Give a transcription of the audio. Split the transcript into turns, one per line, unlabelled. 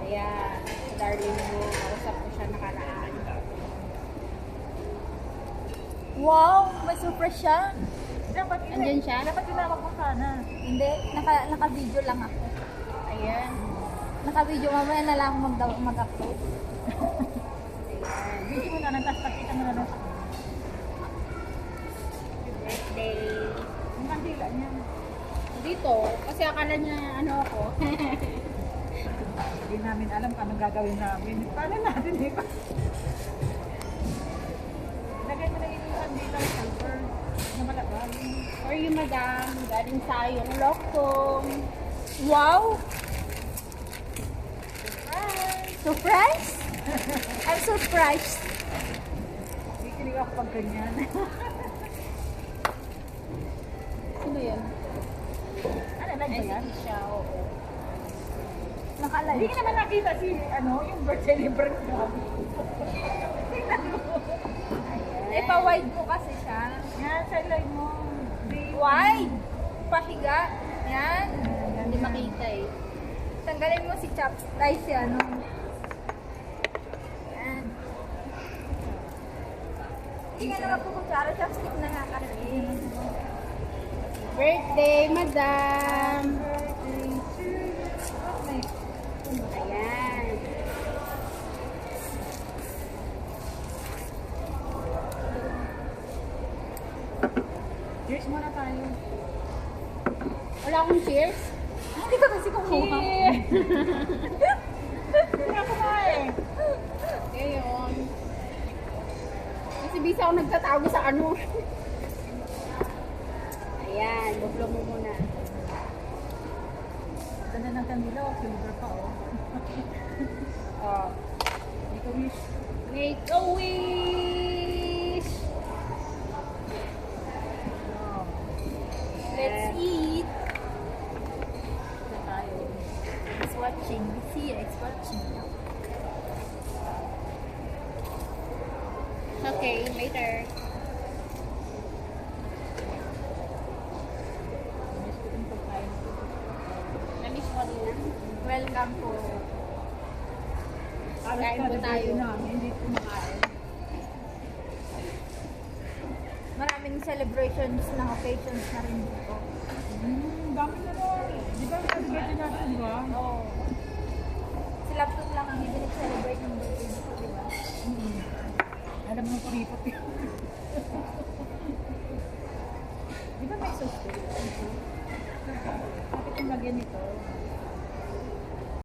Ayan. Darling mo. Kausap ko siya nakaraan.
Wow, may surprise siya.
Dapat
Andyan siya?
Dapat tinawag mo sana.
Hindi, naka-video lang ako.
Ayan.
Naka-video, mamaya na lang mag-upload.
Video mo na lang, tapos pakita mo na lang sa
Birthday.
yung kandila niya.
Dito. Kasi akala niya ano ako.
Hindi namin alam kung anong gagawin namin. Paano natin dito? Lagay mo na yung kandila sa sulfur na malabas.
For you, madam. Galing sa yung lokom.
Wow! Surprise? I'm surprised.
Kikilig ako pag ganyan.
Sino yun?
Ano lang ba
Ay,
yan?
si siya. Oo.
Nakalive.
Hindi ka naman nakita si, yung birth celebrant mo. Tingnan mo.
Ipa-wide mo kasi siya.
Yan, sa live mo.
Wide! Pahiga. Yan.
Hindi makita eh.
Tanggalin mo si Chops. Ay, si ano. Yan. Hindi nga naman po kutsara. Chopstick na nga kasi.
Birthday, madam. Ayan.
Cheers muna tayo.
Wala akong cheers.
Hindi ka kasi kumuha.
Hindi ako nga eh.
Ngayon. Kasi bisa ako nagtatago sa ano. Ayan, bublo mo muna.
Ganda ng kandila, silver pa oh.
Oh.
Hindi ko wish.
Make a wish!
Oh,
Let's eat.
ito tayo.
It's watching. Lucia is watching.
Okay, later.
Miss ko yung pagkain ko.
Namiss ko rin lang.
Welcome po.
Alas
Kain
ka
po
na
tayo.
namin, hindi kumakain.
Maraming celebrations ng occasions na rin dito.
Dami na nun. Di ba celebrate natin, di ba?
Oo. Si Laptop lang ang hindi nag-celebrate ng birthday dito, di ba?
Alam mo, kuripot yun.